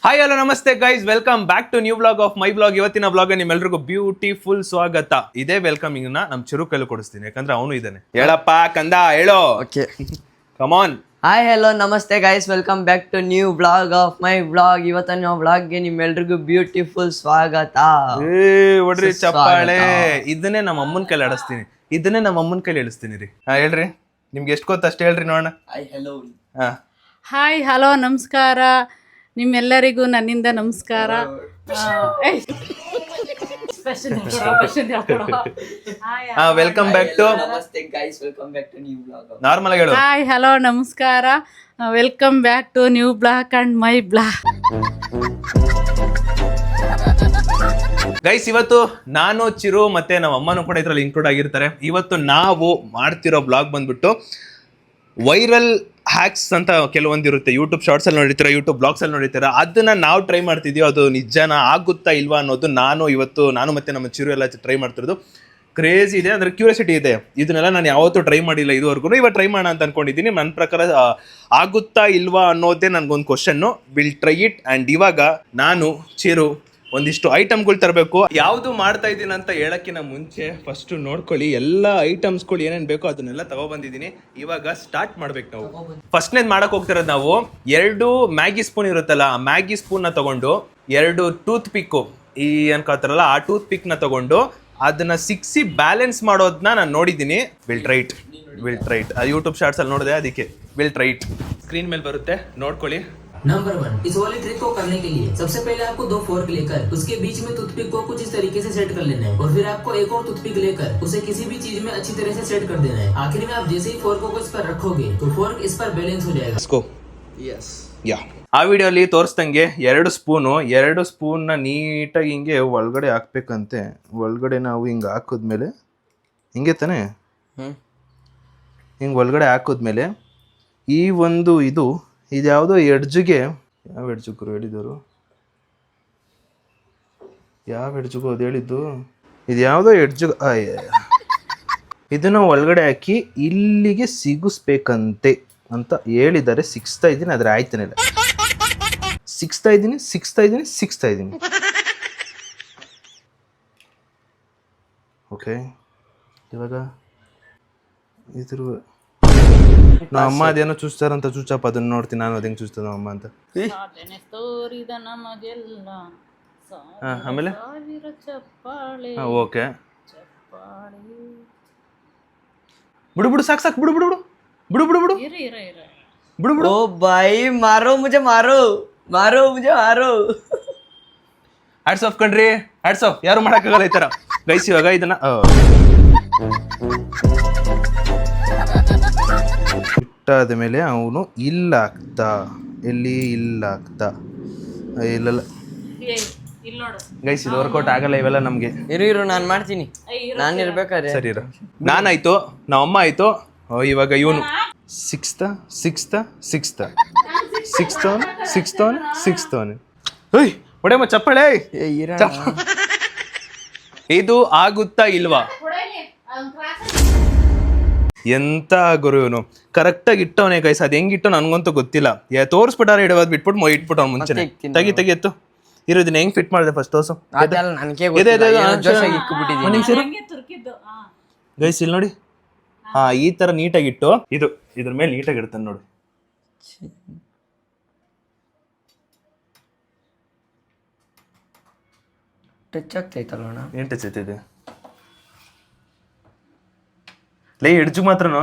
Hi hello ನಮಸ್ತೆ guys, welcome back to new blog of my blog. ಇವತ್ತಿನ blog ನಿಮ್ಮೆಲ್ಲರಿಗೂ beautiful ಸ್ವಾಗತ. ಇದೇ ವೆಲ್ಕಮಿಂಗ್ ನ ನಮ್ ಚಿರು ಕೈಲಿ ಕೊಡಿಸ್ತೀನಿ, ಯಾಕಂದ್ರೆ ಅವನು ಇದ್ದಾನೆ. ಹೇಳಪ್ಪ ಕಂದ, ಹೇಳೋ. Okay, come on. ಹಾಯ್ ಹಲೋ ನಮಸ್ತೆ guys, welcome back to new blog of my blog. ಇವತ್ತಿನ ಬ್ಲಾಗ್ಗೆ ನಿಮ್ಮೆಲ್ರಿಗೂ ಬ್ಯೂಟಿಫುಲ್ ಸ್ವಾಗತ. ಒಡ್ರಿ ಚಪ್ಪಾಳೆ. ಇದನ್ನೇ ನಮ್ಮ ಅಮ್ಮನ ಕೈಲಿ ಆಡಿಸ್ತೀನಿ, ಇದನ್ನೇ ನಮ್ಮ ಅಮ್ಮನ ಕೈಲಿ ಇಳಿಸ್ತೀನಿ ರೀ. ಹೇಳ್ರಿ, ನಿಮ್ಗೆ ಎಷ್ಟು ಗೊತ್ತ ಅಷ್ಟು ಹೇಳ್ರಿ ನೋಡೋಣ. ಹಾಯ್ ಹಲೋ ನಮಸ್ಕಾರ, ನಿಮ್ಮೆಲ್ಲರಿಗೂ ನನ್ನಿಂದ ನಮಸ್ಕಾರ. ವೆಲ್ಕಮ್ ಬ್ಯಾಕ್ ಟು ನಾರ್ಮಲ್ ಆಗಿ ಹೇಳು. ಹಾಯ್ ಹಲೋ ನಮಸ್ಕಾರ, welcome back to new blog and my blog. Guys, ಇವತ್ತು ನಾನು, ಚಿರು ಮತ್ತೆ ನಮ್ಮ ಅಮ್ಮನೂ ಕೂಡ ಇದ್ರಲ್ಲಿ ಇನ್ಕ್ಲೂಡ್ ಆಗಿರ್ತಾರೆ. ಇವತ್ತು ನಾವು ಮಾಡ್ತಿರೋ ಬ್ಲಾಗ್ ಬಂದ್ಬಿಟ್ಟು ವೈರಲ್ ಹ್ಯಾಕ್ಸ್ ಅಂತ ಕೆಲವೊಂದಿರುತ್ತೆ. ಯೂಟ್ಯೂಬ್ ಶಾರ್ಟ್ಸ್ ಅಲ್ಲಿ ನೋಡಿರ್ತೀರ, ಯೂಟ್ಯೂಬ್ ಬ್ಲಾಗ್ಸ್ ಅಲ್ಲಿ ನೋಡಿರ್ತೀರ. ಅದನ್ನ ನಾವು ಟ್ರೈ ಮಾಡ್ತಿದೀವಿ. ಅದು ನಿಜನಾ ಆಗುತ್ತಾ ಇಲ್ವಾ ಅನ್ನೋದು ನಾನು ಮತ್ತೆ ನಮ್ಮ ಚಿರು ಎಲ್ಲ ಟ್ರೈ ಮಾಡ್ತಿರೋದು. ಕ್ರೇಜಿ ಇದೆ, ಅಂದ್ರೆ ಕ್ಯೂರಿಯಾಸಿಟಿ ಇದೆ. ಇದನ್ನೆಲ್ಲ ನಾನು ಯಾವತ್ತೂ ಟ್ರೈ ಮಾಡಿಲ್ಲ ಇದುವರೆಗೂ. ಇವಾಗ ಟ್ರೈ ಮಾಡೋಣ ಅಂತ ಅನ್ಕೊಂಡಿದ್ದೀನಿ. ನನ್ನ ಪ್ರಕಾರ ಆಗುತ್ತಾ ಇಲ್ವಾ ಅನ್ನೋದೇ ನನ್ಗೊಂದು question. Will try it. And ಇವಾಗ ನಾನು, ಚಿರು ಒಂದಿಷ್ಟು ಐಟಮ್ಗಳು ತರಬೇಕು. ಯಾವುದು ಮಾಡ್ತಾ ಇದ್ದೀನಿ ಅಂತ ಹೇಳಕ್ಕಿಂತ ಮುಂಚೆ ಫಸ್ಟ್ ನೋಡ್ಕೊಳ್ಳಿ, ಎಲ್ಲ ಐಟಮ್ಸ್ಗಳು ಏನೇನು ಬೇಕೋ ಅದನ್ನೆಲ್ಲ ತಗೊಬಂದಿದ್ದೀನಿ. ಇವಾಗ ಸ್ಟಾರ್ಟ್ ಮಾಡ್ಬೇಕು ನಾವು. ಫಸ್ಟ್ನೇದು ಮಾಡಕ್ ಹೋಗ್ತಿರೋದು ನಾವು 2 ಮ್ಯಾಗಿ ಸ್ಪೂನ್ ಇರುತ್ತಲ್ಲ, ಆ ಮ್ಯಾಗಿ ಸ್ಪೂನ್ನ ತಗೊಂಡು 2 ಟೂತ್ ಪಿಕ್ಕು ಅನ್ಕೋತಾರಲ್ಲ, ಆ ಟೂತ್ ಪಿಕ್ನ ತಗೊಂಡು ಅದನ್ನ ಸಿಕ್ಸಿ ಬ್ಯಾಲೆನ್ಸ್ ಮಾಡೋದನ್ನ ನಾನು ನೋಡಿದ್ದೀನಿ. ವಿಲ್ ಟ್ರೈಟ್. ಯೂಟ್ಯೂಬ್ ಶಾರ್ಟ್ಸ್ ಅಲ್ಲಿ ನೋಡಿದೆ, ಅದಕ್ಕೆ ವಿಲ್ ಟ್ರೈಟ್. ಸ್ಕ್ರೀನ್ ಮೇಲೆ ಬರುತ್ತೆ, ನೋಡ್ಕೊಳ್ಳಿ. नंबर 1, इस वाले ट्रिक को करने के लिए सबसे पहले आपको 2 फोर्क लेकर उसके बीच में टूथपिक को कुछ इस तरीके से सेट कर लेना है, और फिर आपको एक और टूथपिक लेकर उसे किसी भी चीज में अच्छी तरह से सेट कर देना है. आखिर में आप जैसे ही फोर्क को इस पर रखोगे तो फोर्क इस पर बैलेंस हो जाएगा. ಆ ವಿಡಿಯೋಲಿ ತೋರಿಸ್ದಂಗೆ 2 ಸ್ಪೂನ್ನ ನೀಟಾಗಿ ಹಿಂಗೆ ಒಳಗಡೆ ಹಾಕ್ಬೇಕಂತೆ. ಒಳಗಡೆ ನಾವು ಹಿಂಗೆ ಹಾಕಿದ್ಮೇಲೆ ಹಿಂಗೆ ತಾನೆ, ಹಿಂಗೆ ಒಳಗಡೆ ಹಾಕಿದ್ಮೇಲೆ ಈ ಒಂದು ಇದ್ಯಾವುದೋ ಎಡ್ಜ್ಗೆ, ಯಾವ ಎಡ್ಜುಗರು ಹೇಳಿದರು, ಯಾವ ಎಡ್ಜುಗು ಅದು ಹೇಳಿದ್ದು, ಇದು ಯಾವುದೋ ಎಡ್ಜುಗ, ಇದನ್ನು ಒಳಗಡೆ ಹಾಕಿ ಇಲ್ಲಿಗೆ ಸಿಗಿಸ್ಬೇಕಂತೆ ಅಂತ ಹೇಳಿದ್ದಾರೆ. ಸಿಕ್ಸ್ತಾ ಇದ್ದೀನಿ, ಆದರೆ ಆಯ್ತಾನಿಲ್ಲ. ಸಿಕ್ಸ್ತಾ ಇದ್ದೀನಿ. ಓಕೆ, ಇವಾಗ ಇದ್ರ ನಮ್ಮ ಅಮ್ಮ ಅದೇನೋ ಚುಚ್ತಾರಂತ, ಚುಚ್ಚಪ್ಪ ಅದನ್ನ ನೋಡ್ತೀನಿ ನಾನು, ಅದೇಂಗೆ ಚುಚ್ತದ ನಮ್ಮ ಅಮ್ಮ ಅಂತ. ಆಮೇಲೆ ಓಕೆ, ಬಿಡು ಸಾಕು, ಬಿಡು. ओ भाई, मारो मुझे. ಹ್ಯಾಟ್ಸ್ ಆಫ್ ಕಣ್ರಿ, ಹ್ಯಾಟ್ಸ್ ಆಫ್. ಯಾರು ಮಾಡಕ್ಕಾಗಲ್ಲ ಈ ತರ. ಗೈಸ್, ಇವಾಗ ಇದನ್ನ ಇಟ್ಟಾದ ಮೇಲೆ ಅವನು ಇಲ್ಲ ಇಲ್ಲಲ್ಲ ಗೈಸ್, ಇದು ವರ್ಕೌಟ್ ಆಗಲ್ಲ ಇವೆಲ್ಲ ನಮ್ಗೆ. ಇರು ನಾನು ಮಾಡ್ತೀನಿ, ನಾನು ಇರ್ಬೇಕಾದ್ರೆ. ಸರಿ ಇರು. ನಾನಾಯ್ತು, ನಮ್ಮ ಅಮ್ಮ ಆಯ್ತು, ಇವಾಗ ಇವನು ಸಿಕ್ಸ್ತ್. ಹೊಡೆಯಮ್ಮ ಚಪ್ಪಳೆ. ಇದು ಆಗುತ್ತಾ ಇಲ್ವಾ? ಎಂತ ಗುರು ಇವನು, ಕರೆಕ್ಟಾಗಿ ಇಟ್ಟವನೇ ಗೈಸ್. ಅದು ಹೆಂಗಿಟ್ಟು ನನಗಂತೂ ಗೊತ್ತಿಲ್ಲ. ತೋರಿಸ್ಬಿಟ್ಟಾರೆ, ಇಡೋದು ಬಿಟ್ಬಿಟ್ಟು ಅವ್ನು ಮುಂಚೆ ತೆಗಿ ಎತ್ತು. ಇದನ್ನ ಹೆಂಗ್ ಫಿಟ್ ಮಾಡಿದೆ ಫಸ್ಟ್ ತೋರ್ಸು. ಗೈಸ್ ಇಲ್ಲಿ ನೋಡಿ, ಈ ತರ ನೀಟಾಗಿಟ್ಟು ಇದ್ರ ಮೇಲೆ ನೀಟಾಗಿ ಇಡ್ತಾನೆ ನೋಡಿ. ಟಚ್ ಆಗ್ತೈತಲ್ಲ, ಏನ್ ಟಚ್ ಆಗ್ತೈತೆ? ಲೈ ಎಡ್ಜು ಮಾತ್ರನೋ,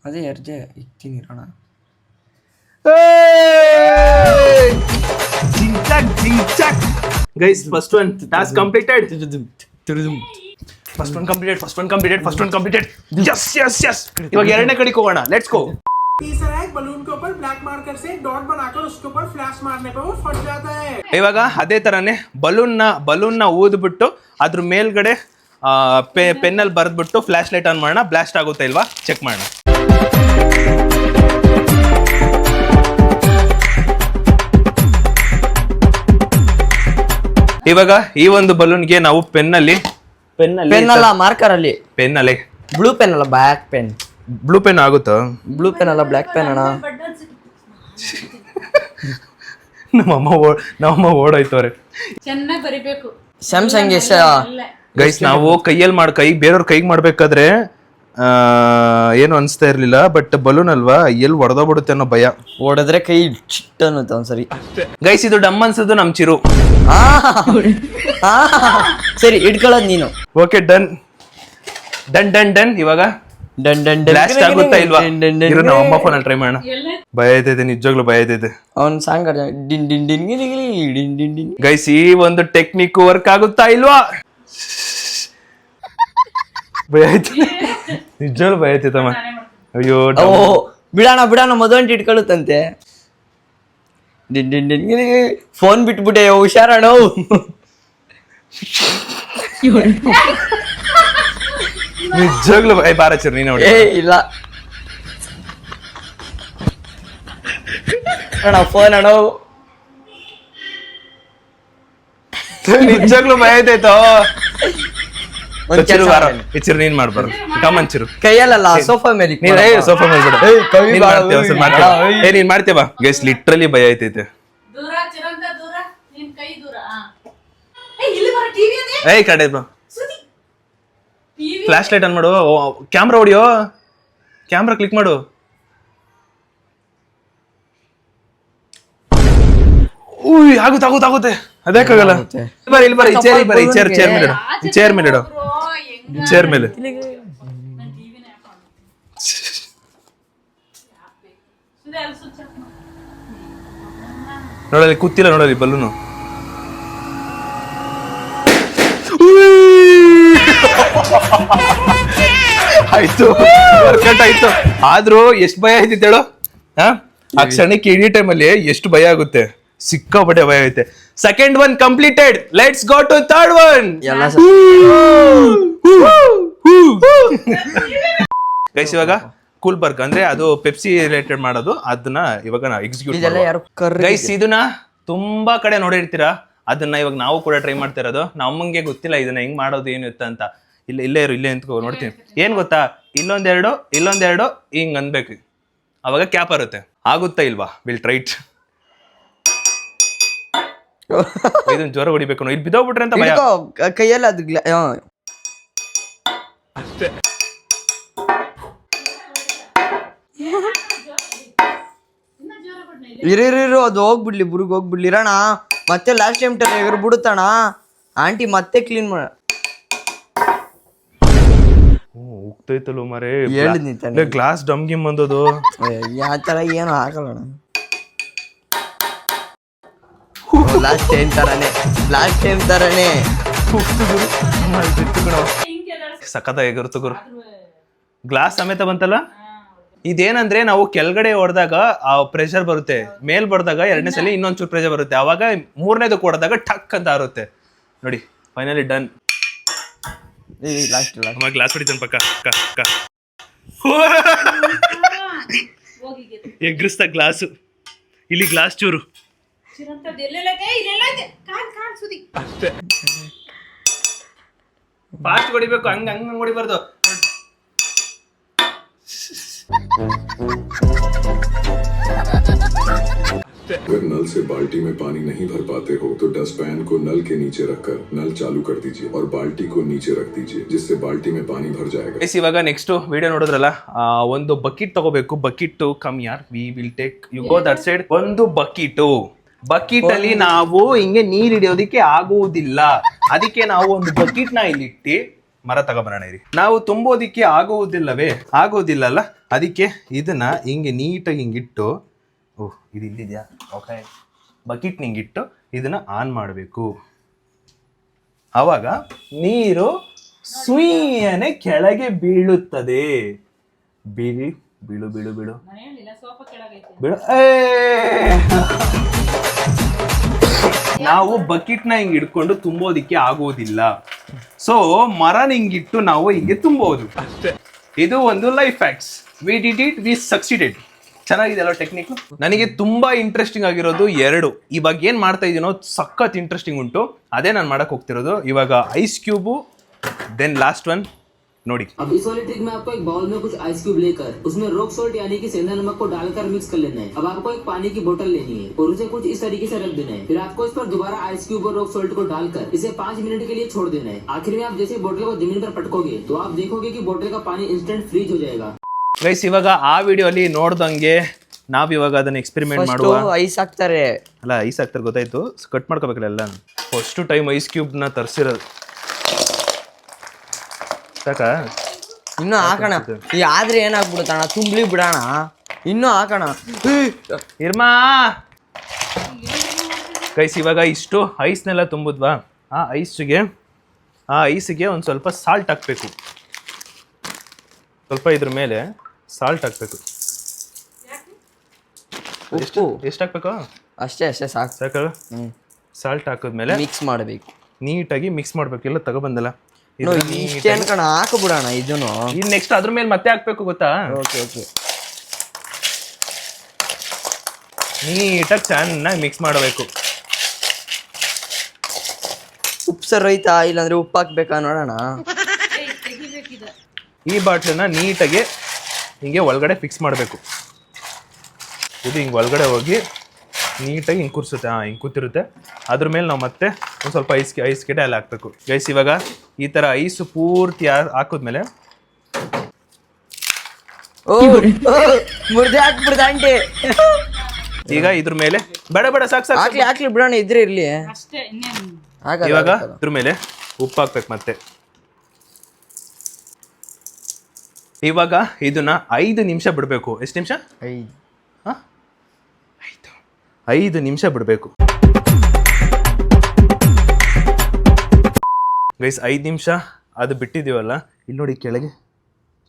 ಅದೇ ಎರ್ಜೆ ಇಕ್ತೀನಿ ಇರೋಣ. Guys, first one task completed. Yes. ಇವಾಗ ಎರಡನೇ ಕಡೆಗೆ ಹೋಗೋಣ. Let's go. तीसरा एक बलून के ऊपर ब्लैक मार्कर से डॉट बनाकर उसके ऊपर फ्लैश मारने पे वो फट जाता है. ಇವಾಗ ಅದೇ ತರನೇ ಬಲೂನ್ನ ಊದ್ಬಿಟ್ಟು ಅದ್ರ ಮೇಲ್ಗಡೆ ಪೆನ್ನಲ್ಲಿ ಬರೆದ್ಬಿಟ್ಟು ಫ್ಲಾಶ್ ಲೈಟ್ ಆನ್ ಮಾಡೋಣ. ಬ್ಲಾಸ್ಟ್ ಆಗುತ್ತಾ ಇಲ್ವಾ ಚೆಕ್ ಮಾಡೋಣ. ಇವಾಗ ಈ ಒಂದು ಬಲೂನ್ಗೆ ನಾವು ಪೆನ್ನಲ್ಲಿ ಮಾರ್ಕರ್ ಅಲ್ಲಿ ಪೆನ್ನಲ್ಲಿ ಬ್ಲೂ ಪೆನ್ ಅಲ್ಲ, ಬ್ಲ್ಯಾಕ್ ಪೆನ್. ಬ್ಲೂ ಪೆನ್ ಆಗುತ್ತಾ? ಬ್ಲೂ ಪೆನ್ ಅಲ್ಲ, ಬ್ಲ್ಯಾಕ್ ಪೆನ್ ಅಣ್ಣ. ನಮ್ಮಮ್ಮ ಓಡೋಯ್ತವ್ರೆ. ಚೆನ್ನಾಗಿ ಬರಿಬೇಕು. ಸ್ಯಾಮ್ಸಂಗ್ ಎಸ್ ಗೈಸ್ ನಾವು ಕೈಗೆ ಬೇರೆಯವ್ರ ಕೈಗೆ ಮಾಡ್ಬೇಕಾದ್ರೆ ಏನು ಅನ್ಸ್ತಾ ಇರ್ಲಿಲ್ಲ, ಬಟ್ ಬಲೂನ್ ಅಲ್ವಾ ಎಲ್ಲಿ ಹೊಡೆದೋಗ್ಬಿಡುತ್ತೆ ಅನ್ನೋ ಭಯ. ಹೊಡೆದ್ರೆ ಕೈ ಚಿಟ್ ಅನ್ನುತ್ತೆ ಒಂದ್ಸರಿ. ಗೈಸ್ ಇದು ಡಮ್ ಅನ್ಸೋದು ನಮ್ ಚಿರು. ಸರಿ ಇಟ್ಕೊಳ್ಳೋದ್ ನೀನು. Okay done done done done. ಇವಾಗ ಡನ್ ಡನ್ ಬ್ಲಾಸ್ಟ್ ಆಗುತ್ತಾ ಇಲ್ವಾ? ಇರು ನಮ್ಮ ಅಮ್ಮ ಫೋನಲ್ಲಿ ಟ್ರೈ ಮಾಡೋಣ. ಭಯ ಆಯ್ತೈತೆ, ನಿಜವಾಗ್ಲೂ ಭಯ ಆಯ್ತೈತೆ. ಅವ್ನ್ ಸಾಂಗ್ ಡಿನ್ ಡಿನ್ ಡಿನ್ ಡಿನ್ ಡಿನ್ ಡಿನ್. ಗೈಸ್ ಈ ಒಂದು ಟೆಕ್ನಿಕ್ ವರ್ಕ್ ಆಗುತ್ತಾ ಇಲ್ವಾ? ಭಯ ಆಯ್ತು, ನಿಜವಾಗ್ಲೂ ಭಯ ಆಯ್ತೈತಮ್ಮ. ಅಯ್ಯೋ ಬಿಡೋಣ ಮದುವಂಟಿ ಇಟ್ಕೊಳ್ಳುತ್ತಂತೆ. ಡಿನ್ ಡಿನ್ ಡಿನ್ ಫೋನ್ ಬಿಟ್ಬಿಟ್ಟೆ, ಹುಷಾರಣ. ನಿಜವಾಗ್ಲೂ ಬಾರ ಚಿರು ನೀನು ನೋಡಿ. ಇಲ್ಲ ಅಣ್ಣ ಫೋನ್ ಅಣ್ಣ. ನಿಜವಾಗ್ಲೂ ಭಯ ಆಯ್ತಾಯ್ತೋ. ಚಿರು ನೀನ್ ಮಾಡ್ಬಾರ್ದು, ಕಮನ್ ಚಿರು. ಕೈಯಲ್ಲ ಸೋಫಾ ಮೇಲೆ ಸೋಫಾ ಮೇಲೆ ಬಿಡು. ನೀನ್ ಮಾಡ್ತೀಯ ಬಾ. ಗೈಸ್ ಲಿಟ್ರಲಿ ಭಯ ಆಯ್ತೈತೆ. ದೂರ ಚಿರಂತ ದೂರ, ನಿನ್ ಕೈ ದೂರ. ಇಲ್ಲಿ ಬರ ಟಿವಿ ಅದೇ. ಏಯ್ ಕಡೆ ಬಾ. ಫ್ಲಾಶ್ ಲೈಟ್ ಆನ್ ಮಾಡು, ಕ್ಯಾಮ್ರಾ ಹೊಡಿಯೋ, ಕ್ಯಾಮ್ರಾ ಕ್ಲಿಕ್ ಮಾಡು. ಆಗುತ್ತೆ ಅದೇಕಾಗಲ್ಲ. ಇಲ್ಲಿ ಬರ ಚೇರ್ ಮೇಲೆ ಇಡು. ನೋಡಲಿ ಕೂತಿಲ್ಲ, ನೋಡಲಿ ಬಲ್ಲೂನು. ಆಯ್ತು, ವರ್ಕೌಟ್ ಆಯ್ತು. ಆದ್ರೂ ಎಷ್ಟು ಭಯ ಆಯ್ತಿತ್ತು ಹೇಳು. ಆ ಕ್ಷಣಕ್ಕೆ ಇಡೀ ಟೈಮಲ್ಲಿ ಎಷ್ಟು ಭಯ ಆಗುತ್ತೆ, ಸಿಕ್ಕಾಪಟ್ಟೆ ಭಯ ಆಗುತ್ತೆ. Second one completed. Let's go to third one. Guys ಇವಾಗ ಕೂಲ್ ಬರ್ಗ್ ಅಂದ್ರೆ ಅದು ಪೆಪ್ಸಿ ರಿಲೇಟೆಡ್ ಮಾಡೋದು, ಅದನ್ನ ಇವಾಗ ನಾವು ಎಕ್ಸಿಕ್ಯೂಟ್. ಗೈಸ್ ಇದನ್ನ ತುಂಬಾ ಕಡೆ ನೋಡಿರ್ತೀರಾ, ಅದನ್ನ ಇವಾಗ ನಾವು ಕೂಡ ಟ್ರೈ ಮಾಡ್ತಾ ಇರೋದು. ನಮ್ಮಂಗೆ ಗೊತ್ತಿಲ್ಲ ಇದನ್ನ ಹೆಂಗ್ ಮಾಡೋದು ಏನು ಇತ್ತ ಅಂತ. ಇಲ್ಲೇ ನಿಂತ್ಕೊ ನೋಡ್ತೀನಿ. ಏನ್ ಗೊತ್ತಾ, ಇಲ್ಲೊಂದೆರಡು ಹಿಂಗ್ ಅನ್ಬೇಕು, ಅವಾಗ ಕ್ಯಾಪ್ ಬರುತ್ತೆ. ಆಗುತ್ತಾ ಇಲ್ವಾ? ವಿಲ್ ಟ್ರೈಟ್. ಇದನ್ನ ಜ್ವರ ಹೊಡಿಬೇಕು, ಇಲ್ಲಿ ಬಿದ್ದೋಗ್ಬಿಟ್ರೆ ಅಂತ ಭಯ. ಕೈಯಲ್ಲಿ ಅದು ಅಷ್ಟೇ. ಇರು ಅದು ಹೋಗ್ಬಿಡ್ಲಿ, ಬುರ್ಗ್ ಹೋಗ್ಬಿಡ್ಲಿ. ಇರೋಣ ಮತ್ತೆ ಲಾಸ್ಟ್ ಟೈಮ್ ಎಗರ್ ಬಿಡುತ್ತಣ. ಆಂಟಿ ಮತ್ತೆ ಕ್ಲೀನ್ ಮಾಡ. ಹೋಗ್ತೈತಲ್ಲ ಮಾರೇ, ಹೇಳಿದ್ನಿ ಗ್ಲಾಸ್ ಡಮ್ ಗಿಮ್ ಬಂದದು. ಆ ತರ ಏನು ಆಗಲ್ಲ. ಲಾಸ್ಟ್ ಟೈಮ್ ತರನೇ ಸಖತ್ತಾಗಿರುತ್ತೆ ಗುರು. ಗ್ಲಾಸ್ ಸಮೇತ ಬಂತಲ್ಲ. ಇದೇನಂದ್ರೆ ನಾವು ಕೆಳಗಡೆ ಹೊಡೆದಾಗ ಆ ಪ್ರೆಷರ್ ಬರುತ್ತೆ, ಮೇಲ್ ಬಡ್ದಾಗ ಎರಡನೇ ಸಲ ಇನ್ನೊಂಚೂರು ಪ್ರೆಷರ್ ಬರುತ್ತೆ, ಅವಾಗ ಮೂರನೇದಕ್ಕೆ ಹೊಡೆದಾಗ ಟಕ್ ಅಂತ ಆರುತ್ತೆ ನೋಡಿ. Finally done. ಗ್ಲಾಸ್ ಹೊಡಿತಾನೆ ಪಕ್ಕ ಎಗ್ರಿಸ್ತಾ ಗ್ಲಾಸು. ಇಲ್ಲಿ ಗ್ಲಾಸ್ ಚೂರು ಅಷ್ಟೇ. ಫಾಸ್ಟ್ ಹೊಡಿಬೇಕು, ಹಂಗ ಹೊಡಿಬಾರ್ದು. अगर नल से बाल्टी में पानी नहीं भर पाते हो तो डस्टपैन को नल के नीचे रखकर नल चालू कर दीजिए और बाल्टी को नीचे रख दीजिए, जिससे बाल्टी में पानी भर जाएगा. ಇವಾಗ ನೆಕ್ಸ್ಟ್ ವಿಡಿಯೋ ನೋಡಿದ್ರಲ್ಲ, ಒಂದು ಬಕೆಟ್ ತಗೋಬೇಕು. ಬಕೆಟ್ ಕಮ್ ಯಾರ್, we will take you go that side. ಒಂದು ಬಕೆಟ್ ಅಲ್ಲಿ ನಾವು ಹಿಂಗೆ ನೀರ್ ಹಿಡಿಯೋದಿಕ್ಕೆ ಆಗುವುದಿಲ್ಲ, ಅದಕ್ಕೆ ನಾವು ಒಂದು ಬಕೆಟ್ ನ ಇಲ್ಲಿಟ್ಟು ಮರ ತಗೊಬರೋಣ ಇರಿ. ನಾವು ತುಂಬೋದಿಕ್ಕೆ ಆಗೋದಿಲ್ಲಲ್ಲ, ಅದಕ್ಕೆ ಇದನ್ನ ಹಿಂಗೆ ನೀಟಾಗಿ ಹಿಂಗಿಟ್ಟು, ಓಹ್ ಇದು ಇಲ್ಲಿದ್ಯಾ, ಓಕೆ, ಬಕೆಟ್ ಹಿಂಗಿಟ್ಟು ಇದನ್ನ ಆನ್ ಮಾಡಬೇಕು. ಆವಾಗ ನೀರು ಸುಯ್ಯನೆ ಕೆಳಗೆ ಬೀಳುತ್ತದೆ. ಬೀಳು. ನಾವು ಬಕೆಟ್ ನ ಹಿಂಗ್ ಹಿಡ್ಕೊಂಡು ತುಂಬೋದಿಕ್ಕೆ ಆಗೋದಿಲ್ಲ, ಸೊ ಮರನ ಹಿಂಗಿಟ್ಟು ನಾವು ಹಿಂಗೆ ತುಂಬೋದು ಅಷ್ಟೇ. ಇದು ಒಂದು life hacks. We did it, we succeeded. ಚೆನ್ನಾಗಿದೆ ಅಲ್ಲ ಟೆಕ್ನಿಕ್. ನನಗೆ ತುಂಬಾ ಇಂಟ್ರೆಸ್ಟಿಂಗ್ ಆಗಿರೋದು ಎರಡು. ಇವಾಗ ಏನ್ ಮಾಡ್ತಾ ಇದೀನೋ ಸಖತ್ ಇಂಟ್ರೆಸ್ಟಿಂಗ್ ಉಂಟು, ಅದೇ ನಾನು ಮಾಡಕ್ ಹೋಗ್ತಿರೋದು. ಇವಾಗ ice cube, then last one ನೋಡಿ. अब इस वाली ट्रिक में आपको एक बाउल में कुछ आइस क्यूब लेकर उसमें रॉक सॉल्ट यानी कि सेंधा नमक को डालकर मिक्स कर लेना है. अब आपको एक पानी की बोतल लेनी है और उसे कुछ इस तरीके से रख देना है. फिर आपको इस पर दोबारा आइस क्यूब और रॉक सॉल्ट को डालकर इसे 5 मिनट के लिए छोड़ देना है. आखिर में आप जैसे बोतल को जमीन पर पटकोगे तो आप देखोगे कि बोतल का पानी इंस्टेंट फ्रीज हो जाएगा. ಗೈಸ್ ಇವಾಗ ಆ ವಿಡಿಯೋಲಿ ನೋಡ್ದಂಗೆ ನಾವ್ ಇವಾಗ ಅದನ್ನ ಎಕ್ಸ್ಪೆರಿಮೆಂಟ್ ಮಾಡುವ. ಐಸ್ ಹಾಕ್ತಾರೆ ಅಲ್ಲ ಐಸ್ ಹಾಕ್ತಾರೆ ಗೊತ್ತಾಯ್ತು, ಕಟ್ ಮಾಡ್ಕೋಬೇಕಲ್ಲ ಎಲ್ಲ. ಫಸ್ಟ್ ಟೈಮ್ ಐಸ್ ಕ್ಯೂಬ್ ನ ತರಿಸಿರೋದು. ಸಾಕಾ? ಇನ್ನು ಹಾಕೋಣ. ಈ ಆದ್ರೆ ಏನಾಗ್ಬಿಡುತ್ತಣ್ಣ, ತುಂಬಲಿ ಬಿಡೋಣ. ಇನ್ನು ಹಾಕೋಣ. ಇರ್ಮಾ ಗೈಸ್ ಇವಾಗ ಇಷ್ಟು ಐಸ್ನೆಲ್ಲ ತುಂಬಿದ್ವಾ, ಆ ಐಸ್ಗೆ ಒಂದು ಸ್ವಲ್ಪ ಸಾಲ್ಟ್ ಹಾಕ್ಬೇಕು. ಸ್ವಲ್ಪ ಇದ್ರ ಮೇಲೆ ಸಾಲ್ಟ್ ಹಾಕ್ಬೇಕು. ಉಪ್ಪು ಎಷ್ಟು ಹಾಕ್ಬೇಕು? ಅಷ್ಟೇ ಸಾಕು. ಸಾಕು. ಸಾಲ್ಟ್ ಹಾಕಿದ್ಮೇಲೆ ಮಿಕ್ಸ್ ಮಾಡಬೇಕು, ನೀಟಾಗಿ ಮಿಕ್ಸ್ ಮಾಡ್ಬೇಕು. ಎಲ್ಲ ತಗೊಬಂದಲ್ಲ ಇಷ್ಟೇ ಅನ್ಕೋಣ, ಹಾಕ್ಬಿಡೋಣ ಇದನ್ನು. ಇನ್ ನೆಕ್ಸ್ಟ್ ಅದ್ರ ಮೇಲೆ ಮತ್ತೆ ಹಾಕ್ಬೇಕು ಗೊತ್ತಾ? ಓಕೆ ನೀಟಾಗಿ ಚೆನ್ನಾಗಿ ಮಿಕ್ಸ್ ಮಾಡಬೇಕು. ಉಪ್ಪು ಸರ್ ಹೋಯ್ತಾ, ಇಲ್ಲಾಂದ್ರೆ ಉಪ್ಪು ಹಾಕ್ಬೇಕಾ ನೋಡೋಣ. ಈ ಬಾಟ್ಲನ್ನ ನೀಟಾಗಿ ಹಿಂಗೆ ಒಳಗಡೆ ಫಿಕ್ಸ್ ಮಾಡಬೇಕು. ಇದು ಹಿಂಗೆ ಒಳಗಡೆ ಹೋಗಿ ನೀಟಾಗಿ ಹಿಂಗೆ ಕೂರಿಸುತ್ತೆ. ಹಿಂಗೆ ಕೂತಿರುತ್ತೆ. ಅದ್ರ ಮೇಲೆ ನಾವು ಮತ್ತೆ ಒಂದು ಸ್ವಲ್ಪ ಐಸ್ ಗೆಡ್ಡೆ ಅಲ್ಲಿ ಹಾಕಬೇಕು. ಗೈಸ್ ಇವಾಗ ಈ ಥರ ಐಸು ಪೂರ್ತಿ ಹಾಕಿದ್ಮೇಲೆ ಮುರ್ದೆ ಹಾಕ್ಬಿಡ್ದ ಆಂಟಿ. ಈಗ ಇದ್ರ ಮೇಲೆ ಬೇಡ ಸಾಕು ಹಾಕ್ಲಿ ಬಿಡೋಣ, ಇದ್ರೆ ಇರ್ಲಿ. ಅಷ್ಟೇ, ಇನ್ನೇನು. ಇವಾಗ ಇದ್ರ ಮೇಲೆ ಉಪ್ಪು ಹಾಕ್ಬೇಕು ಮತ್ತೆ. ಇವಾಗ ಇದನ್ನ 5 ನಿಮಿಷ ಬಿಡಬೇಕು. ಎಷ್ಟು ನಿಮಿಷ? 5 ನಿಮಿಷ ಬಿಡಬೇಕು ಗೈಸ್. 5 ನಿಮಿಷ ಅದು ಬಿಟ್ಟಿದ್ದೀವಲ್ಲ, ಇಲ್ಲಿ ನೋಡಿ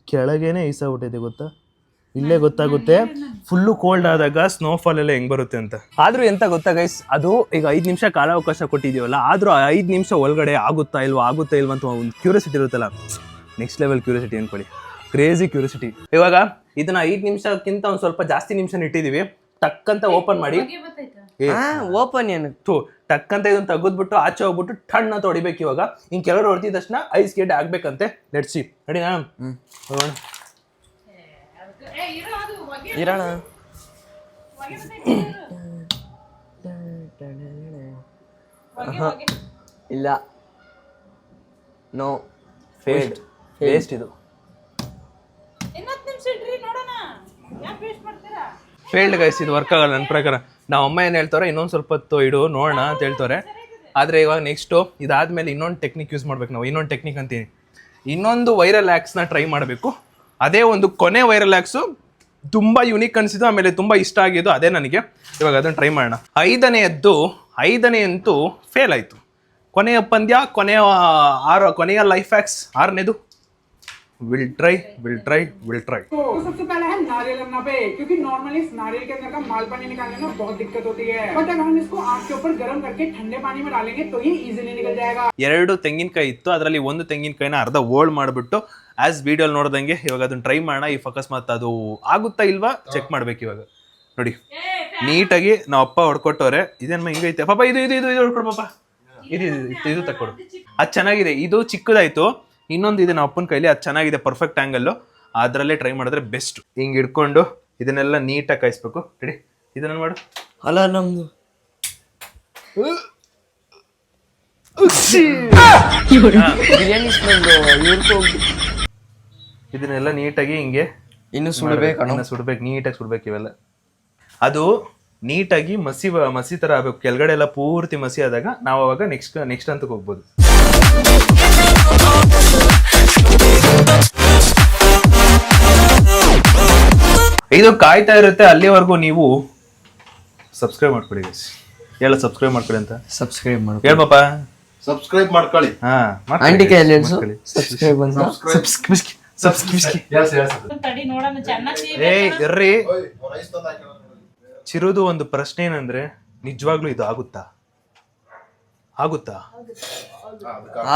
ಕೆಳಗೇನೆ ಈಸಾಗ್ಬಿಟ್ಟಿದೆ ಗೊತ್ತಾ? ಇಲ್ಲೇ ಗೊತ್ತಾಗುತ್ತೆ ಫುಲ್ಲು ಕೋಲ್ಡ್ ಆದಾಗ ಸ್ನೋಫಾಲ್ ಎಲ್ಲ ಹೆಂಗ್ ಬರುತ್ತೆ ಅಂತ. ಆದ್ರೂ ಎಂತ ಗೊತ್ತಾ ಗೈಸ್, ಅದು ಈಗ 5 ನಿಮಿಷ ಕಾಲಾವಕಾಶ ಕೊಟ್ಟಿದ್ದೀವಲ್ಲ, ಆದ್ರೂ 5 ನಿಮಿಷ ಒಳಗಡೆ ಆಗುತ್ತಾ ಇಲ್ವಾ ಅಂತ ಒಂದು ಕ್ಯೂರಿಯಾಸಿಟಿ ಇರುತ್ತಲ್ಲ, ನೆಕ್ಸ್ಟ್ ಲೆವೆಲ್ ಕ್ಯೂರಿಯಾಸಿಟಿ ಅನ್ಕೊಳ್ಳಿ, ಕ್ರೇಜಿ ಕ್ಯೂರಿಯಾಸಿಟಿ. ಇವಾಗ ಇದನ್ನ 5 ನಿಮಿಷಕ್ಕಿಂತ ಒಂದು ಸ್ವಲ್ಪ ಜಾಸ್ತಿ ನಿಮಿಷ ಇಟ್ಟಿದ್ದೀವಿ. ಟಕ್ಕಂತ ಓಪನ್ ಮಾಡಿ, ಓಪನ್ ಏನು ಟಕ್ಕಂತ ಇದನ್ನ ತೆಗೆದ್ಬಿಟ್ಟು ಆಚೆ ಹೋಗ್ಬಿಟ್ಟು ಟಣ್ಣ ಹೊಡಿಬೇಕು. ಇವಾಗ ಹಿಂಗೆ ಕೆಲವರು ಹೊಡೆದಿದ ತಕ್ಷಣ ಐಸ್ ಗೆಡ್ಡೆ ಆಗ್ಬೇಕಂತೆ. ಲೆಟ್ಸ್ ಸಿ, ರೆಡಿನಾ? ಇರೋಣ. ಇಲ್ಲ, ನೋ, ವೇಸ್ಟ್ ಇದು. ಫೇಲ್ಡ್ ಗೈಸ್, ಇದು ವರ್ಕ್ ಆಗಲ್ಲ ನನ್ನ ಪ್ರಕಾರ. ನಾವು ಅಮ್ಮ ಏನು ಹೇಳ್ತಾರೆ, ಇನ್ನೊಂದು ಸ್ವಲ್ಪ ಹೊತ್ತು ಇಡು ನೋಡೋಣ ಅಂತ ಹೇಳ್ತಾರೆ. ಆದರೆ ಇವಾಗ ನೆಕ್ಸ್ಟು ಇದಾದ್ಮೇಲೆ ಇನ್ನೊಂದು ಟೆಕ್ನಿಕ್ ಯೂಸ್ ಮಾಡ್ಬೇಕು ನಾವು. ಇನ್ನೊಂದು ಟೆಕ್ನಿಕ್ ಅಂತೀನಿ, ಇನ್ನೊಂದು ವೈರಲ್ ಆ್ಯಕ್ಸ್ನ ಟ್ರೈ ಮಾಡಬೇಕು. ಅದೇ ಒಂದು ಕೊನೆ ವೈರಲ್ ಆ್ಯಕ್ಸು ತುಂಬ ಯುನೀಕ್ ಅನಿಸಿದ್ದು, ಆಮೇಲೆ ತುಂಬ ಇಷ್ಟ ಆಗಿದ್ದು ಅದೇ ನನಗೆ. ಇವಾಗ ಅದನ್ನು ಟ್ರೈ ಮಾಡೋಣ. 5ನೇ ಅಂತೂ ಫೇಲ್ ಆಯಿತು. ಕೊನೆಯ ಪಂದ್ಯ, ಕೊನೆಯ ಲೈಫ್ ಹ್ಯಾಕ್ಸ್ 6ನೇದು. विल ट्राई तो सबसे पहले है नारियल अन्नाबे, क्योंकि नॉर्मली इस नारियल के अंदर का माल पानी निकालने में बहुत दिक्कत होती है, बट अगर हम इसको आग के ऊपर गर्म करके ठंडे पानी में डालेंगे तो ये इजीली निकल जाएगा. 2 ತೆಂಗಿನಕಾಯಿ ಇತ್ತು, ಅದರಲ್ಲಿ ಒಂದು ತೆಂಗಿನಕಾಯಿನ ಅರ್ಧ ಓಲ್ಡ್ ಮಾಡಿಬಿಟ್ಟು ಆಸ್ ವಿಡಿಯೋ ನೋಡ್ದಂಗೆ ಇವಾಗ ಅದನ್ನ ಟ್ರೈ ಮಾಡೋಣ. ಈ ಅಕಸ್ಮಾತ್ ಅದು ಆಗುತ್ತಾ ಇಲ್ವಾ ಚೆಕ್ ಮಾಡ್ಬೇಕು. ಇವಾಗ ನೋಡಿ ನೀಟಾಗಿ ನಾವು ಅಪ್ಪ ಹೊಡ್ಕೊಟ್ಟವ್ರೆ. ಇದೇನು ಹಿಂಗೈತೆ ಪಾಪ, ಇದು ಹೊಡ್ಕೊಡು ಪಾಪ, ಇದು ತಕ್ಕೊಡು. ಅದು ಚೆನ್ನಾಗಿದೆ. ಇದು ಚಿಕ್ಕದಾಯ್ತು. ಇನ್ನೊಂದು ಇದೆ ನಮ್ಮ ಅಪ್ಪನ ಕೈಲಿ, ಅದು ಚೆನ್ನಾಗಿದೆ, ಪರ್ಫೆಕ್ಟ್ ಆ್ಯಂಗಲ್ಲು. ಅದರಲ್ಲೇ ಟ್ರೈ ಮಾಡಿದ್ರೆ ಬೆಸ್ಟ್. ಹಿಂಗೆ ಹಿಡ್ಕೊಂಡು ಇದನ್ನೆಲ್ಲ ನೀಟಾಗಿ ಕಾಯಿಸ್ಬೇಕು. ರೆಡಿ, ಇದನ್ನ ಮಾಡು. ಅಲ್ಲ ನಮ್ದು ಬಿರಿಯಾನಿ ಸ್ಮೆಲ್ ಇದನ್ನೆಲ್ಲ ನೀಟಾಗಿ ಹಿಂಗೆ ಇನ್ನು ಸುಡಬೇಕು, ನೀಟಾಗಿ ಸುಡ್ಬೇಕು. ಇವೆಲ್ಲ ಅದು ನೀಟಾಗಿ ಮಸಿ ಥರ ಆಗಬೇಕು. ಕೆಳಗಡೆ ಎಲ್ಲ ಪೂರ್ತಿ ಮಸಿ ಆದಾಗ ನಾವು ಅವಾಗ ನೆಕ್ಸ್ಟ್ ಹಂತಕ್ಕೆ ಹೋಗ್ಬೋದು. ಇದು ಕಾಯ್ತಾ ಇರುತ್ತೆ, ಅಲ್ಲಿವರೆಗೂ ನೀವು ಸಬ್ಸ್ಕ್ರೈಬ್ ಮಾಡ್ಕೊಳ್ಳಿ ಗೈಸ್. ಹೇಳ ಸಬ್ಸ್ಕ್ರೈಬ್ ಮಾಡ್ಕೊಳ್ಳಿ ಅಂತ. ಸಬ್ಸ್ಕ್ರೈಬ್ ಮಾಡಿ ಹೇಳ ಪಾಪ, ಸಬ್ಸ್ಕ್ರೈಬ್ ಮಾಡ್ಕೊಳ್ಳಿ. ಆಂಟಿ ಕೈಯಲ್ಲಿ ಸಬ್ಸ್ಕ್ರೈಬ್ ಅಂತ. ತಡಿ ನೋಡೋಣ ಚೆನ್ನಾಗಿ. ಇರ್ರಿ, ಚಿರುದು ಒಂದು ಪ್ರಶ್ನೆ ಏನಂದ್ರೆ, ನಿಜವಾಗ್ಲೂ ಇದು ಆಗುತ್ತಾ?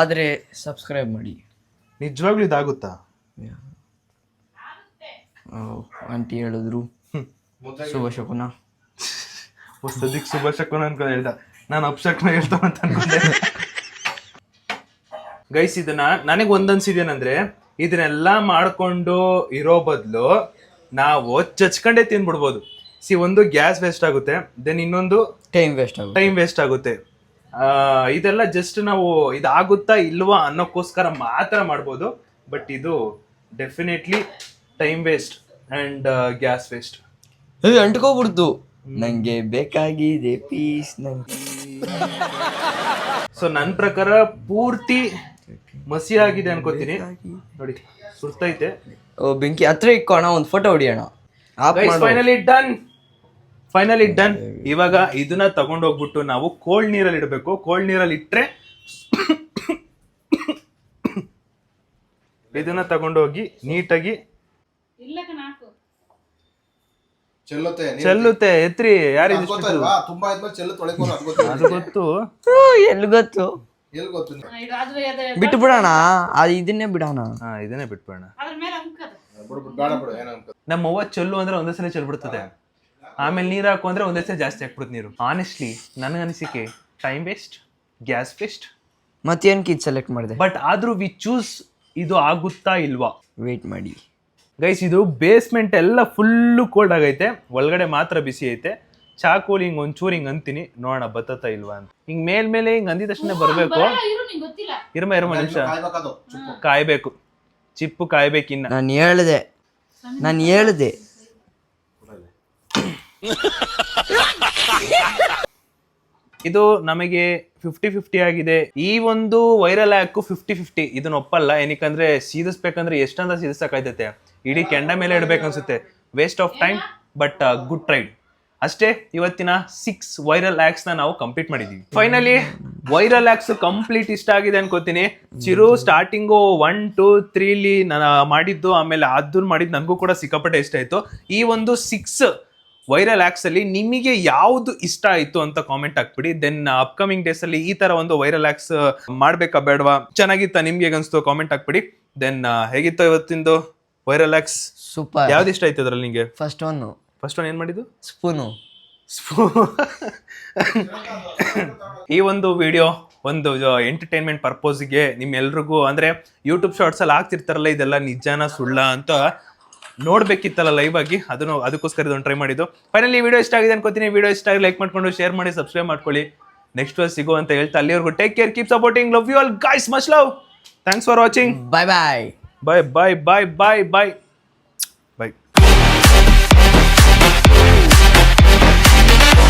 ಆದ್ರೆ ಸಬ್ಸ್ಕ್ರೈಬ್ ಮಾಡಿ. ನಿಜವಾಗ್ಲೂ ಇದಾಗುತ್ತಾ? ಆಂಟಿ ಹೇಳಿದ್ರು ಶುಭ ಶಕುನ. ಸದ್ಯಕ್ಕೆ ಶುಭ ಶಕುನ ಅನ್ಕೊಂಡು ಹೇಳ್ದ, ನಾನು ಅಪಶಕುನ ಹೇಳ್ತಾವ ಅಂತ ಅನ್ಕೊಂಡೆ. ಗೈಸ್, ಇದನ್ನ ನನಗೆ ಒಂದನ್ಸಿದೇನಂದ್ರೆ, ಇದನ್ನೆಲ್ಲ ಮಾಡ್ಕೊಂಡು ಇರೋ ಬದಲು ನಾವು ಚಚ್ಕೊಂಡೇ ತಿನ್ಬಿಡ್ಬೋದು. ಒಂದು ಗ್ಯಾಸ್ ವೇಸ್ಟ್ ಆಗುತ್ತೆ, ದೆನ್ ಇನ್ನೊಂದು ಟೈಮ್ ವೇಸ್ಟ್ ಆಗುತ್ತೆ. ಟೈಮ್ ವೇಸ್ಟ್ ಆಗುತ್ತೆ. ಇದೆಲ್ಲ ಜಸ್ಟ್ ನಾವು ಇದಾಗುತ್ತಾ ಇಲ್ವಾ ಅನ್ನೋಕ್ಕೋಸ್ಕರ ಮಾತ್ರ ಮಾಡ್ಬೋದು. ಬಟ್ ಇದು definitely time waste and gas waste. ಅಂಟ್ಕೋಬಿಡ್ತು. ನಂಗೆ ಬೇಕಾಗಿದೆ ಪೀಸ್ ನಂಗೆ. ಸೊ ನನ್ನ ಪ್ರಕಾರ ಪೂರ್ತಿ ಮಸಿ ಆಗಿದೆ ಅನ್ಕೋತೀನಿ. ನೋಡಿ ಸುರ್ತೈತೆ. ಓ ಬೆಂಕಿ ಹತ್ರ ಇಕ್ಕೋಣ, ಒಂದು ಫೋಟೋ ಹೊಡಿಯೋಣ. Finally done. ಇವಾಗ ಇದನ್ನ ತಗೊಂಡೋಗ್ಬಿಟ್ಟು ನಾವು ಕೋಲ್ಡ್ ನೀರಲ್ಲಿ ಇಡಬೇಕು. ಕೋಲ್ಡ್ ನೀರಲ್ಲಿ ಇಟ್ರೆ ಇದನ್ನ ತಗೊಂಡೋಗಿ ನೀಟಾಗಿ ಚೆಲ್ಲುತ್ತೆ. ಎತ್ರಿ ಯಾರು ತುಂಬಾ ಆದ್ಮೇಲೆ ಚೆಲ್ಲು ತೊಳೆಕೋನು ಅದು ಗೊತ್ತು. ಎಲ್ಲಿ ಗೊತ್ತು, ಎಲ್ಲಿ ಗೊತ್ತು ಬಿಟ್ಟು ಬಿಡೋಣ. ಅದು ಇದನ್ನೇ ಬಿಡೋಣ. ಇದನ್ನೇ ಬಿಟ್ಬಿಡೋಣ. ಬೇಡ ಬಿಡು ಏನಂತ. ನಮ್ಮ ಅವ್ವ ಚೆಲ್ಲು ಅಂದ್ರೆ ಒಂದೇ ಸಲ ಚೆಲ್ಬಿಡ್ತದೆ, ಆಮೇಲೆ ನೀರು ಹಾಕು ಅಂದ್ರೆ ಒಂದೇ ಸಲ ಜಾಸ್ತಿ ಹಾಕ್ಬಿಡುತ್ತೆ ನೀರು. ಆನೆಸ್ಟ್ಲಿ ನನಗನಿಸಿಕೆ ಟೈಮ್ ವೇಸ್ಟ್, ಗ್ಯಾಸ್ ವೇಸ್ಟ್. ಮತ್ತೇನಕ್ಕೆ ಇದು ಸೆಲೆಕ್ಟ್ ಮಾಡಿದೆ? ಬಟ್ ಆದ್ರೂ ವಿ ಚೂಸ್ ಇದು ಆಗುತ್ತಾ ಇಲ್ವಾ. ವೇಟ್ ಮಾಡಿ ಗೈಸ್, ಇದು ಬೇಸ್ಮೆಂಟ್ ಎಲ್ಲ ಫುಲ್ಲು ಕೋಲ್ಡ್ ಆಗೈತೆ, ಒಳಗಡೆ ಮಾತ್ರ ಬಿಸಿ ಐತೆ. ಚಾಕೋಲಿ ಹಿಂಗ್ ಒಂಚೂರು ಹಿಂಗ್ ಅಂತೀನಿ, ನೋಡೋಣ ಬತ್ತತಾ ಇಲ್ವಾ ಅಂತ. ಹಿಂಗ್ ಮೇಲ್ಮೇಲೆ ಹಿಂಗ್ ಅಂದಿದ ತಕ್ಷಣ ಬರ್ಬೇಕು. ಇರಮ ನಿಮಿಷ ಕಾಯ್ಬೇಕು, ಚಿಪ್ಪು ಕಾಯ್ಬೇಕಿನ್ನ. ನಾನು ಹೇಳ್ದೆ ಇದು ನಮಗೆ 50-50 ಆಗಿದೆ. ಈ ಒಂದು ವೈರಲ್ ಆ್ಯಕ್ 50-50 ಇದನ್ನ ಒಪ್ಪಲ್ಲ. ಏನಕ್ಕಂದ್ರೆ ಸೀದಿಸ್ಬೇಕಂದ್ರೆ ಎಷ್ಟಂತ ಸೀದಿಸಕ್ಕಾಯ್ತೈತೆ, ಇಡೀ ಕೆಂಡ ಮೇಲೆ ಇಡ್ಬೇಕನ್ಸುತ್ತೆ. Waste of time but good tried ಅಷ್ಟೇ. ಇವತ್ತಿನ 6 ವೈರಲ್ ಆಕ್ಸ್ ನಾವು ಕಂಪ್ಲೀಟ್ ಮಾಡಿದೀವಿ. ಫೈನಲಿ ವೈರಲ್ ಆಕ್ಸ್ ಕಂಪ್ಲೀಟ್ ಇಷ್ಟ ಆಗಿದೆ ಅನ್ಕೋತೀನಿ. ಚಿರು ಸ್ಟಾರ್ಟಿಂಗು 1, 2, 3 ನಾನು ಮಾಡಿದ್ದು, ಆಮೇಲೆ ಅದನ್ನ ಮಾಡಿದ್ದು ನನಗೂ ಕೂಡ ಸಿಕ್ಕಾಪಟ್ಟೆ ಇಷ್ಟ ಆಯ್ತು. ಈ ಒಂದು 6 ವೈರಲ್ ಆಕ್ಸ್ ಅಲ್ಲಿ ನಿಮಗೆ ಯಾವ್ದು ಇಷ್ಟ ಆಯ್ತು ಅಂತ ಕಾಮೆಂಟ್ ಹಾಕ್ಬಿಡಿ. ದೆನ್ ಅಪ್ಕಮಿಂಗ್ ಡೇಸ್ ಅಲ್ಲಿ ಈ ತರ ಒಂದು ವೈರಲ್ ಆಕ್ಸ್ ಮಾಡ್ಬೇಕಾ ಬೇಡವಾ, ಚೆನ್ನಾಗಿತ್ತ ನಿಮ್ಗೆ ಹೇಗನ್ಸ್ತು ಕಾಮೆಂಟ್ ಹಾಕ್ಬಿಡಿ. ದೆನ್ ಹೇಗಿತ್ತು ಇವತ್ತಿಂದು ವೈರಲ್ ಆಕ್ಸ್? ಸೂಪರ್. ಯಾವ್ದು ಇಷ್ಟ ಆಯ್ತು ಅದ್ರಲ್ಲಿ ನಿಂಗೆ? ಫಸ್ಟ್ ಒನ್ ಏನ್ ಮಾಡಿದ್ದು? ಸ್ಪೂನು. ಈ ಒಂದು ವಿಡಿಯೋ ಒಂದು ಎಂಟರ್ಟೈನ್ಮೆಂಟ್ ಪರ್ಪೋಸ್ಗೆ ನಿಮ್ಮೆಲ್ರಿಗೂ ಅಂದ್ರೆ ಯೂಟ್ಯೂಬ್ ಶಾರ್ಟ್ಸ್ ಅಲ್ಲಿ ಆಗ್ತಿರ್ತಾರಲ್ಲ, ಇದೆಲ್ಲ ನಿಜಾನ ಸುಳ್ಳ ಅಂತ ನೋಡ್ಬೇಕಿತ್ತಲ್ಲ ಲೈವ್ ಆಗಿ, ಅದಕ್ಕೋಸ್ಕರ ಇದೊಂದು ಟ್ರೈ ಮಾಡಿದ್ದು. ಫೈನಲಿ ವಿಡಿಯೋ ಇಷ್ಟ ಆಗಿದೆ ಅನ್ಕೋತೀನಿ. ವಿಡಿಯೋ ಇಷ್ಟ ಆಗಿ ಲೈಕ್ ಮಾಡ್ಕೊಂಡು ಶೇರ್ ಮಾಡಿ ಸಬ್ಸ್ಕ್ರೈಬ್ ಮಾಡ್ಕೊಳ್ಳಿ. ನೆಕ್ಸ್ಟ್ ವರ್ಷ ಸಿಗೋ ಅಂತ ಹೇಳ್ತಾ ಅಲ್ಲಿವರೆಗೂ take care, keep supporting, love you all guys, much love, thanks for watching. Bye bye bye bye bye bye bye.